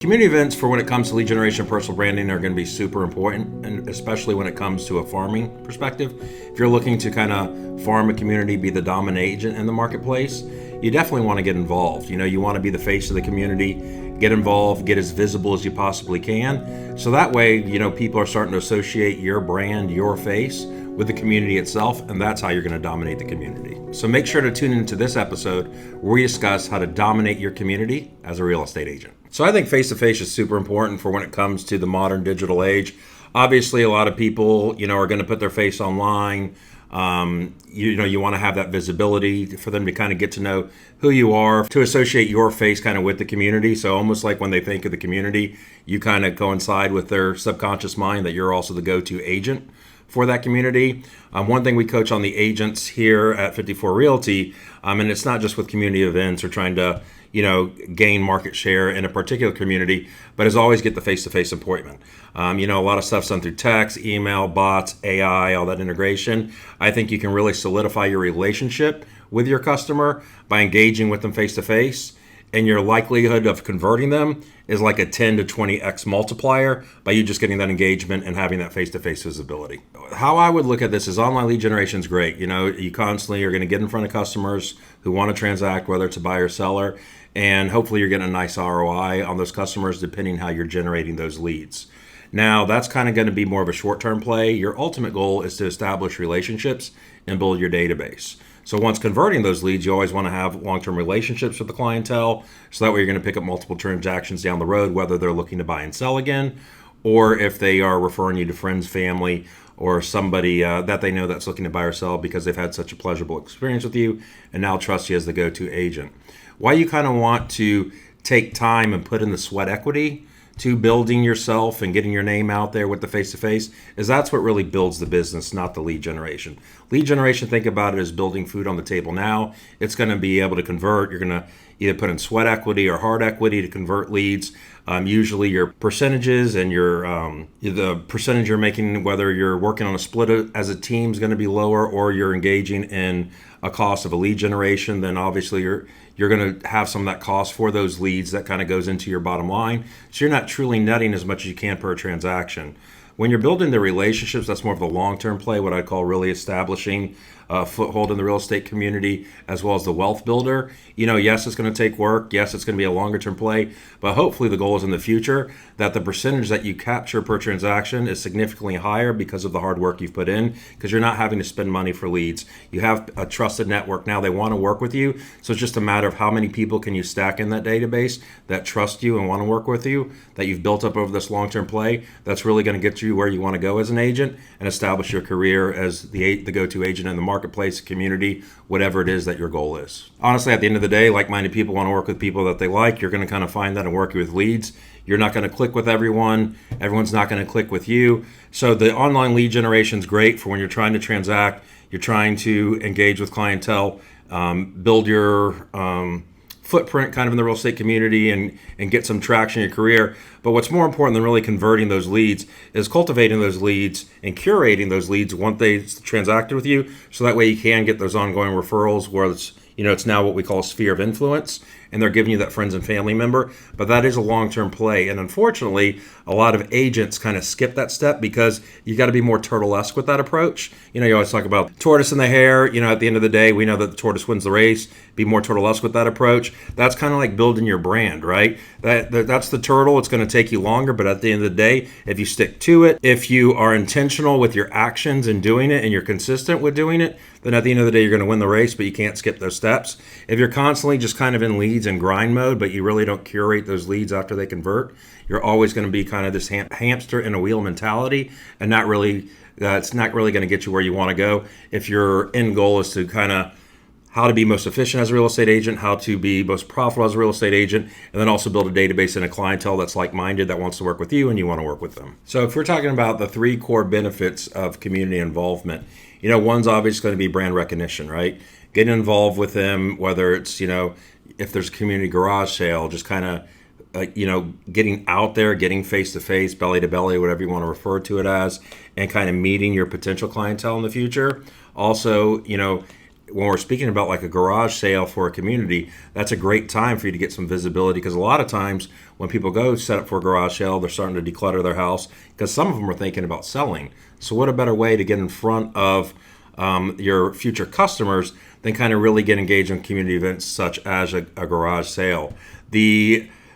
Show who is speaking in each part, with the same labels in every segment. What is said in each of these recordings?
Speaker 1: Community events for when it comes to lead generation and personal branding are going to be super important, and especially when it comes to a farming perspective. If you're looking to kind of farm a community, be the dominant agent in the marketplace, you definitely want to get involved. You want to be the face of the community, get involved, get as visible as you possibly can. So that way, people are starting to associate your brand, your face with the community itself, and that's how you're going to dominate the community. So make sure to tune into this episode where we discuss how to dominate your community as a real estate agent. So I think face-to-face is super important for when it comes to the modern digital age. Obviously, a lot of people, are going to put their face online. You want to have that visibility for them to kind of get to know who you are, to associate your face kind of with the community. So almost like when they think of the community, you kind of coincide with their subconscious mind that you're also the go-to agent for that community. One thing we coach on the agents here at 54 Realty, and it's not just with community events or trying to gain market share in a particular community, but is always get the face-to-face appointment. A lot of stuff's done through text, email, bots, AI, all that integration. I think you can really solidify your relationship with your customer by engaging with them face-to-face, and your likelihood of converting them is like a 10 to 20x multiplier by you just getting that engagement and having that face-to-face visibility. How I would look at this is online lead generation is great. You constantly are going to get in front of customers who want to transact, whether it's a buyer or seller, and hopefully you're getting a nice ROI on those customers depending how you're generating those leads. Now, that's kind of going to be more of a short-term play. Your ultimate goal is to establish relationships and build your database. So once converting those leads, you always want to have long-term relationships with the clientele. So that way you're going to pick up multiple transactions down the road, whether they're looking to buy and sell again, or if they are referring you to friends, family, or somebody that they know that's looking to buy or sell because they've had such a pleasurable experience with you and now trust you as the go-to agent. Why you kind of want to take time and put in the sweat equity to building yourself and getting your name out there with the face-to-face is that's what really builds the business, not the lead generation. Lead generation, think about it as building food on the table now. It's going to be able to convert. You're going to either put in sweat equity or hard equity to convert leads. Usually your percentages and the percentage you're making, whether you're working on a split as a team, is going to be lower, or you're engaging in a cost of a lead generation. Then obviously you're going to have some of that cost for those leads that kind of goes into your bottom line. So you're not truly netting as much as you can per transaction. When you're building the relationships, that's more of the long-term play, what I call really establishing a foothold in the real estate community as well as the wealth builder. Yes, it's going to take work. Yes, it's going to be a longer-term play, but hopefully the goal is in the future that the percentage that you capture per transaction is significantly higher because of the hard work you've put in, because you're not having to spend money for leads. You have a trusted network now. They want to work with you, so it's just a matter of how many people can you stack in that database that trust you and want to work with you, that you've built up over this long-term play. That's really going to get you where you want to go as an agent and establish your career as the go-to agent in the marketplace, community, whatever it is that your goal is. Honestly, at the end of the day, like-minded people want to work with people that they like. You're going to kind of find that and work with leads. You're not going to click with everyone. Everyone's not going to click with you. So the online lead generation is great for when you're trying to transact, you're trying to engage with clientele, build your footprint kind of in the real estate community and get some traction in your career. But what's more important than really converting those leads is cultivating those leads and curating those leads once they transacted with you, so that way you can get those ongoing referrals where it's now what we call a sphere of influence, and they're giving you that friends and family member. But that is a long-term play. And unfortunately, a lot of agents kind of skip that step because you got to be more turtle-esque with that approach. You always talk about tortoise and the hare. At the end of the day, we know that the tortoise wins the race. Be more turtle-esque with that approach. That's kind of like building your brand, right? That's the turtle. It's going to take you longer, but at the end of the day, if you stick to it, if you are intentional with your actions and doing it, and you're consistent with doing it, then at the end of the day, you're going to win the race, but you can't skip those steps. If you're constantly just kind of in leads and grind mode, but you really don't curate those leads after they convert, you're always going to be kind of this hamster in a wheel mentality, and it's not really going to get you where you want to go. If your end goal is to kind of how to be most efficient as a real estate agent, how to be most profitable as a real estate agent, and then also build a database and a clientele that's like-minded, that wants to work with you and you want to work with them. So if we're talking about the three core benefits of community involvement, one's obviously going to be brand recognition, right? Getting involved with them, whether it's, if there's a community garage sale, just kind of, getting out there, getting face-to-face, belly-to-belly, whatever you want to refer to it as, and kind of meeting your potential clientele in the future. Also, when we're speaking about like a garage sale for a community, that's a great time for you to get some visibility, because a lot of times when people go set up for a garage sale, they're starting to declutter their house because some of them are thinking about selling. So what a better way to get in front of your future customers than kind of really get engaged in community events such as a garage sale.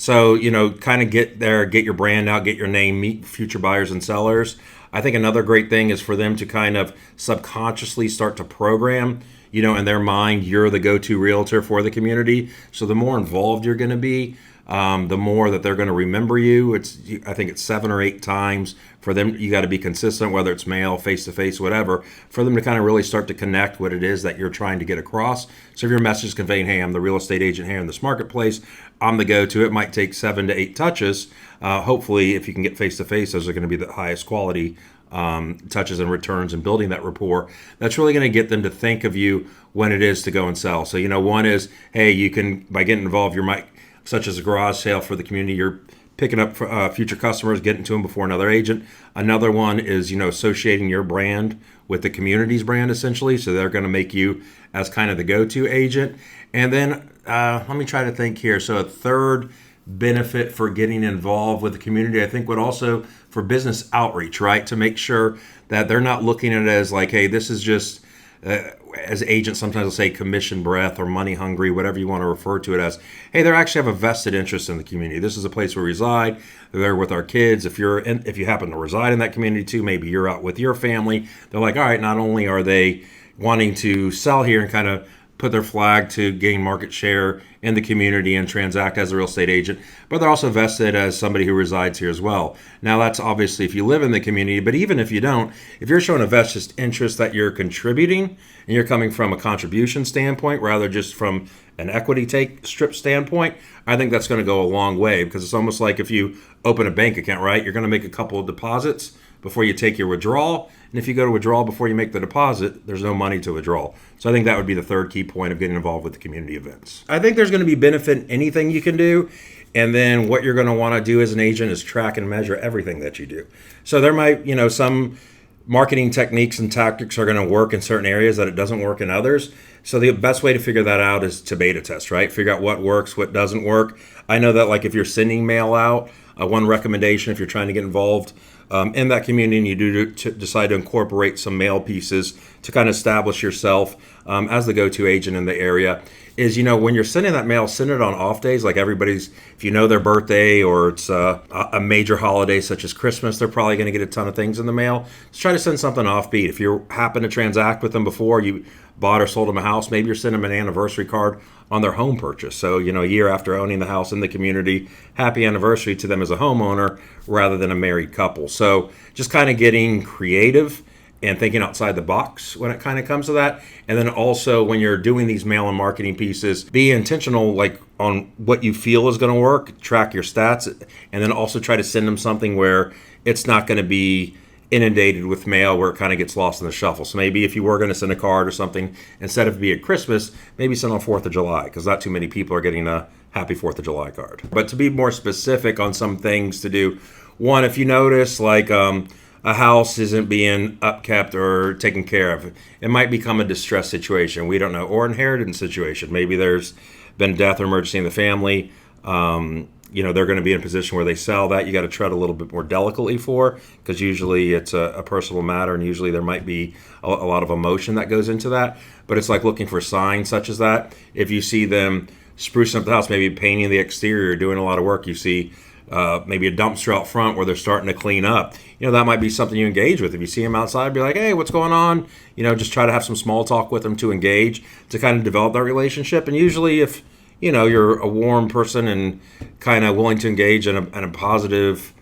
Speaker 1: So, kind of get there, get your brand out, get your name, meet future buyers and sellers. I think another great thing is for them to kind of subconsciously start to program, in their mind, you're the go-to realtor for the community. So the more involved you're going to be, the more that they're going to remember you. I think it's 7 or 8 times for them. You got to be consistent, whether it's mail, face-to-face, whatever, for them to kind of really start to connect what it is that you're trying to get across. So if your message is conveying, hey, I'm the real estate agent here in this marketplace, I'm the go-to, it might take 7 to 8 touches. Hopefully, if you can get face-to-face, those are going to be the highest quality touches and returns and building that rapport. That's really going to get them to think of you when it is to go and sell. So, one is, hey, you can, by getting involved, you might, such as a garage sale for the community, you're picking up future customers, getting to them before another agent. Another one is, associating your brand with the community's brand, essentially. So they're going to make you as kind of the go-to agent. And then let me try to think here. So a third benefit for getting involved with the community, I think, would also for business outreach, right? To make sure that they're not looking at it as like, hey, this is just, as agents sometimes will say commission breath or money hungry, whatever you want to refer to it as. Hey, they actually have a vested interest in the community. This is a place where we reside. They're there with our kids. If you happen to reside in that community too, maybe you're out with your family. They're like, all right, not only are they wanting to sell here and kind of put their flag to gain market share in the community and transact as a real estate agent, but they're also vested as somebody who resides here as well. Now, that's obviously if you live in the community, but even if you don't, if you're showing a vested interest that you're contributing and you're coming from a contribution standpoint rather just from an equity take strip standpoint, I think that's going to go a long way, because it's almost like if you open a bank account, right? You're going to make a couple of deposits before you take your withdrawal. And if you go to withdrawal before you make the deposit, there's no money to withdraw. So I think that would be the third key point of getting involved with the community events. I think there's going to be benefit in anything you can do. And then what you're going to want to do as an agent is track and measure everything that you do. So there might, some marketing techniques and tactics are going to work in certain areas that it doesn't work in others. So the best way to figure that out is to beta test, right? Figure out what works, what doesn't work. I know that like if you're sending mail out, one recommendation if you're trying to get involved in that community and you do decide to incorporate some mail pieces to kind of establish yourself as the go-to agent in the area is, when you're sending that mail, send it on off days. Like if you know their birthday or it's a major holiday such as Christmas, they're probably going to get a ton of things in the mail. Just try to send something offbeat. If you happen to transact with them before, you bought or sold them a house, maybe you're sending them an anniversary card on their home purchase. So, a year after owning the house in the community, happy anniversary to them as a homeowner rather than a married couple. So just kind of getting creative and thinking outside the box when it kind of comes to that. And then also when you're doing these mail and marketing pieces, be intentional like on what you feel is going to work, track your stats, and then also try to send them something where it's not going to be inundated with mail where it kind of gets lost in the shuffle. So maybe if you were going to send a card or something, instead of be at Christmas, maybe send on 4th of July, because not too many people are getting a happy 4th of July card. But to be more specific on some things to do, one, if you notice like a house isn't being upkept or taken care of, it might become a distress situation. We don't know, or inheritance situation. Maybe there's been death or emergency in the family. They're going to be in a position where they sell that. You got to tread a little bit more delicately for, because usually it's a personal matter, and usually there might be a lot of emotion that goes into that. But it's like looking for signs such as that. If you see them sprucing up the house, maybe painting the exterior, doing a lot of work, you see maybe a dumpster out front where they're starting to clean up. That might be something you engage with. If you see them outside, be like, hey, what's going on? Just try to have some small talk with them to engage, to kind of develop that relationship. And usually if you're a warm person and kind of willing to engage in a positive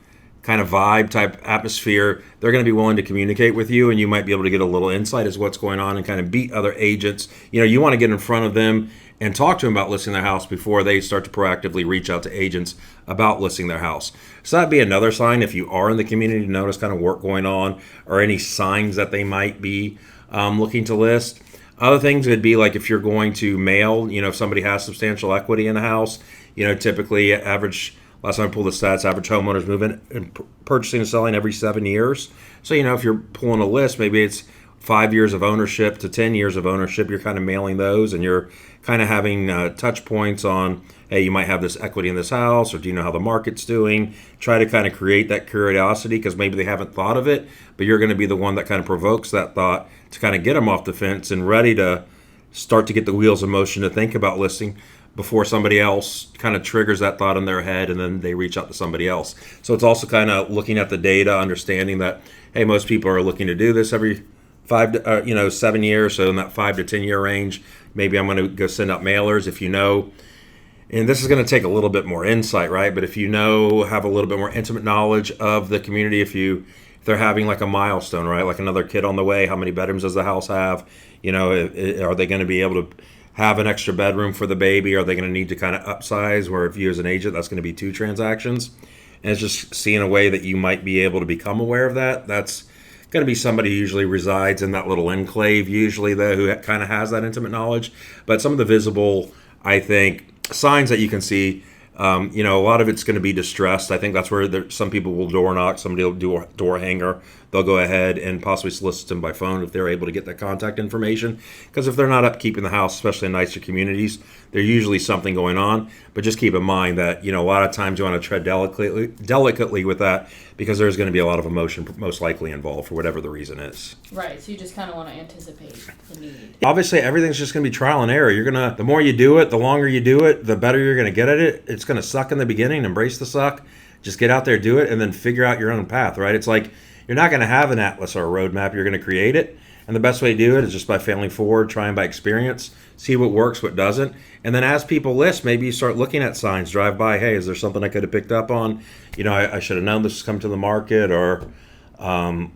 Speaker 1: kind of vibe type atmosphere, they're going to be willing to communicate with you, and you might be able to get a little insight as to what's going on and kind of beat other agents. You want to get in front of them and talk to them about listing their house before they start to proactively reach out to agents about listing their house. So that'd be another sign if you are in the community to notice kind of work going on or any signs that they might be looking to list. Other things would be like if you're going to mail, if somebody has substantial equity in the house, typically last time I pulled the stats, average homeowners move in and purchasing and selling every 7 years. So, if you're pulling a list, maybe it's 5 years of ownership to 10 years of ownership, you're kind of mailing those, and you're kind of having touch points on, hey, you might have this equity in this house, or do you know how the market's doing? Try to kind of create that curiosity, because maybe they haven't thought of it, but you're going to be the one that kind of provokes that thought to kind of get them off the fence and ready to start to get the wheels in motion to think about listing before somebody else kind of triggers that thought in their head, and then they reach out to somebody else. So it's also kind of looking at the data, understanding that, hey, most people are looking to do this every 7 years. So in that 5 to 10 year range, maybe I'm going to go send out mailers. If you know, and this is going to take a little bit more insight, right? But if you know, have a little bit more intimate knowledge of the community, if they're having like a milestone, right? Like another kid on the way, how many bedrooms does the house have? Are they going to be able to have an extra bedroom for the baby? Are they going to need to kind of upsize? Where if you as an agent, that's going to be 2 transactions. And it's just seeing a way that you might be able to become aware of that. That's going to be somebody who usually resides in that little enclave, usually though, who kind of has that intimate knowledge. But some of the visible, I think, signs that you can see, a lot of it's going to be distressed. I think that's where some people will door knock, somebody will do a door hanger. They'll go ahead and possibly solicit them by phone if they're able to get that contact information. Because if they're not upkeeping the house, especially in nicer communities, there's usually something going on. But just keep in mind that, a lot of times you want to tread delicately with that, because there's going to be a lot of emotion most likely involved for whatever the reason is.
Speaker 2: Right, so you just kind of want to anticipate the need.
Speaker 1: Obviously, everything's just going to be trial and error. The more you do it, the longer you do it, the better you're going to get at it. It's going to suck in the beginning. Embrace the suck. Just get out there, do it, and then figure out your own path, right? It's like you're not going to have an atlas or a roadmap. You're going to create it. And the best way to do it is just by failing forward, trying by experience, see what works, what doesn't. And then as people list, maybe you start looking at signs, drive by, hey, is there something I could have picked up on? I should have known this was coming to the market, or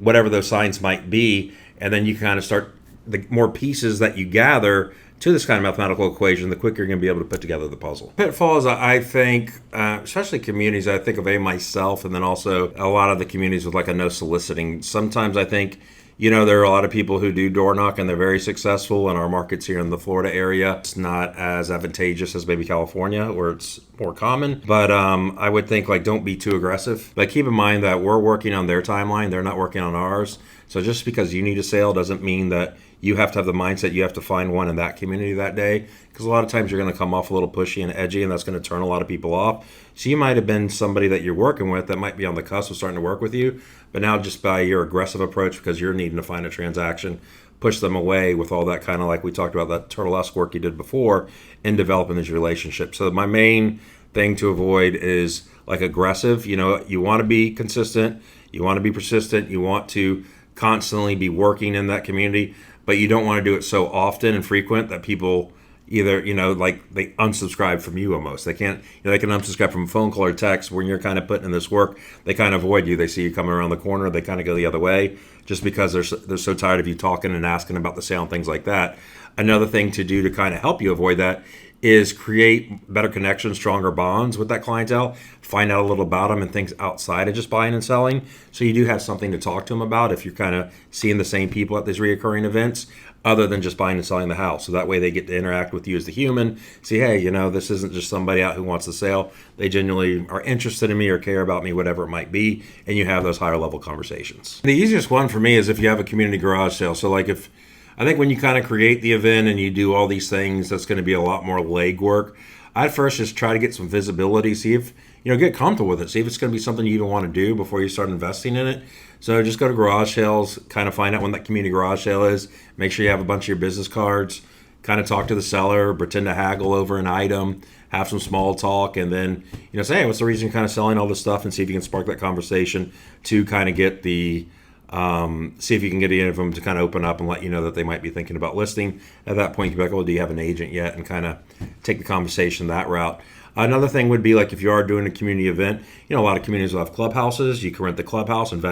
Speaker 1: whatever those signs might be. And then you kind of start, the more pieces that you gather to this kind of mathematical equation, the quicker you're going to be able to put together the puzzle. Pitfalls, I think, especially communities, I think of myself, and then also a lot of the communities with like a no soliciting. Sometimes I think, there are a lot of people who do door knock and they're very successful in our markets here in the Florida area. It's not as advantageous as maybe California, where it's more common. But I would think, don't be too aggressive. But keep in mind that we're working on their timeline. They're not working on ours. So just because you need a sale doesn't mean that you have to have the mindset you have to find one in that community that day, because a lot of times you're going to come off a little pushy and edgy, and that's going to turn a lot of people off. So you might have been somebody that you're working with that might be on the cusp of starting to work with you, but now just by your aggressive approach, because you're needing to find a transaction, push them away with all that kind of, like we talked about, that turtle-esque work you did before in developing these relationships. So my main thing to avoid is aggressive. You want to be consistent, you want to be persistent, you want to constantly be working in that community, but you don't want to do it so often and frequent that people either, they unsubscribe from you almost. They can't, they can unsubscribe from a phone call or text. When you're kind of putting in this work, they kind of avoid you. They see you coming around the corner, they kind of go the other way, just because they're so tired of you talking and asking about the sale and things like that. Another thing to do to kind of help you avoid that is create better connections, stronger bonds with that clientele, find out a little about them and things outside of just buying and selling. So you do have something to talk to them about if you're kind of seeing the same people at these reoccurring events, other than just buying and selling the house. So that way they get to interact with you as the human, see, hey, this isn't just somebody out who wants to sell. They genuinely are interested in me or care about me, whatever it might be, and you have those higher level conversations. The easiest one for me is if you have a community garage sale. So I think when you kind of create the event and you do all these things, that's going to be a lot more legwork. I'd first just try to get some visibility, see if, get comfortable with it, see if it's going to be something you even want to do before you start investing in it. So just go to garage sales, kind of find out when that community garage sale is, make sure you have a bunch of your business cards, kind of talk to the seller, pretend to haggle over an item, have some small talk, and then, say, hey, what's the reason you're kind of selling all this stuff, and see if you can spark that conversation to kind of get the see if you can get any of them to kind of open up and let you know that they might be thinking about listing. At that point, you'd be like, oh, do you have an agent yet? And kind of take the conversation that route. Another thing would be if you are doing a community event, a lot of communities will have clubhouses. You can rent the clubhouse and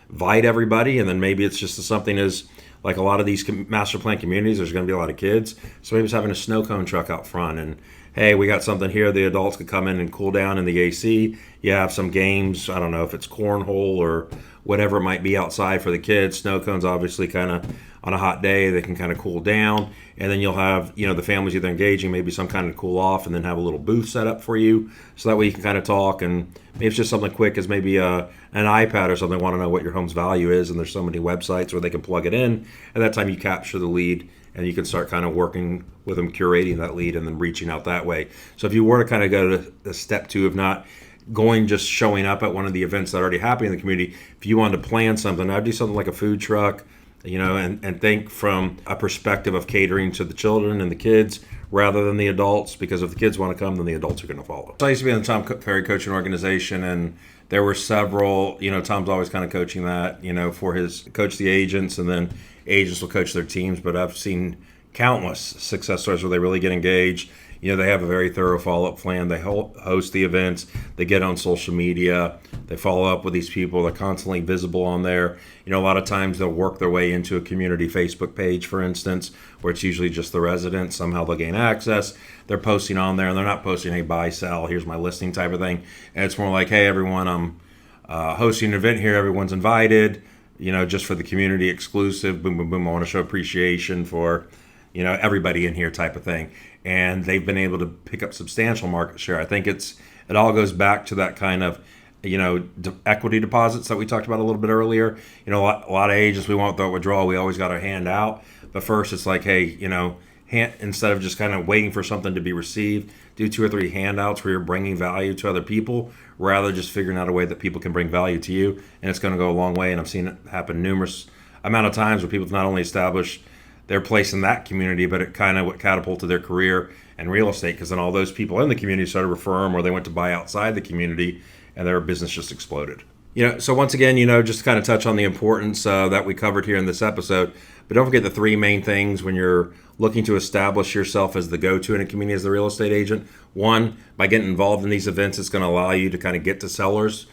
Speaker 1: invite everybody. And then maybe it's just something as a lot of these master plan communities, there's going to be a lot of kids. So maybe it's having a snow cone truck out front, and hey, we got something here. The adults could come in and cool down in the AC. You have some games. I don't know if it's cornhole or whatever it might be outside for the kids. Snow cones obviously kind of on a hot day, they can kind of cool down. And then you'll have, the families either engaging, maybe some kind of cool off, and then have a little booth set up for you. So that way you can kind of talk, and maybe it's just something quick as maybe an iPad or something, want to know what your home's value is. And there's so many websites where they can plug it in. At that time, you capture the lead, and you can start kind of working with them, curating that lead, and then reaching out that way. So if you were to kind of go to the step 2 of not going, just showing up at one of the events that already happen in the community, if you wanted to plan something, I'd do something like a food truck, and think from a perspective of catering to the children and the kids rather than the adults, because if the kids want to come, then the adults are going to follow. So I used to be in the Tom Ferry coaching organization, and there were several, Tom's always kind of coaching that, for his coach the agents, and then agents will coach their teams. But I've seen countless success stories where they really get engaged. They have a very thorough follow-up plan. They host the events. They get on social media. They follow up with these people. They're constantly visible on there. A lot of times they'll work their way into a community Facebook page, for instance, where it's usually just the residents. Somehow they'll gain access. They're posting on there, and they're not posting, hey, buy, sell, here's my listing type of thing. And it's more like, hey, everyone, I'm hosting an event here. Everyone's invited, just for the community exclusive. Boom, boom, boom. I want to show appreciation for, everybody in here type of thing. And they've been able to pick up substantial market share. I think it all goes back to that kind of, equity deposits that we talked about a little bit earlier. A lot of agents, we want the withdrawal. We always got our hand out. But first it's like, hey, instead of just kind of waiting for something to be received, do 2 or 3 handouts where you're bringing value to other people, rather just figuring out a way that people can bring value to you. And it's going to go a long way. And I've seen it happen numerous amount of times where people not only establish their place in that community, but it kind of what catapulted their career in real estate, because then all those people in the community started to refer them, or they went to buy outside the community, and their business just exploded. So once again, just to kind of touch on the importance that we covered here in this episode, but don't forget the 3 main things when you're looking to establish yourself as the go-to in a community as the real estate agent. 1, by getting involved in these events, it's going to allow you to kind of get to sellers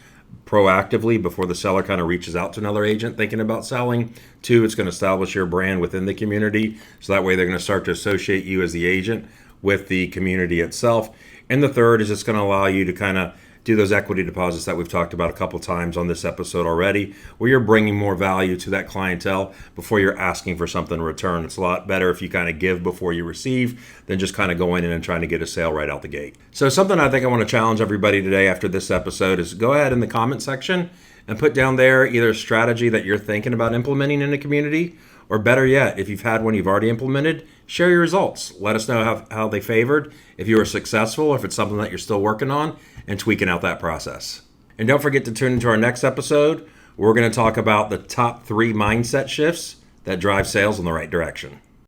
Speaker 1: proactively before the seller kind of reaches out to another agent thinking about selling. 2, it's going to establish your brand within the community, so that way they're going to start to associate you as the agent with the community itself. And the 3rd is it's going to allow you to kind of do those equity deposits that we've talked about a couple times on this episode already, where you're bringing more value to that clientele before you're asking for something in return. It's a lot better if you kind of give before you receive than just kind of going in and trying to get a sale right out the gate. So something I think I want to challenge everybody today after this episode is go ahead in the comment section and put down there either a strategy that you're thinking about implementing in a community, or better yet, if you've had one you've already implemented, share your results. Let us know how they favored, if you were successful, or if it's something that you're still working on and tweaking out that process. And don't forget to tune into our next episode. We're going to talk about the top 3 mindset shifts that drive sales in the right direction.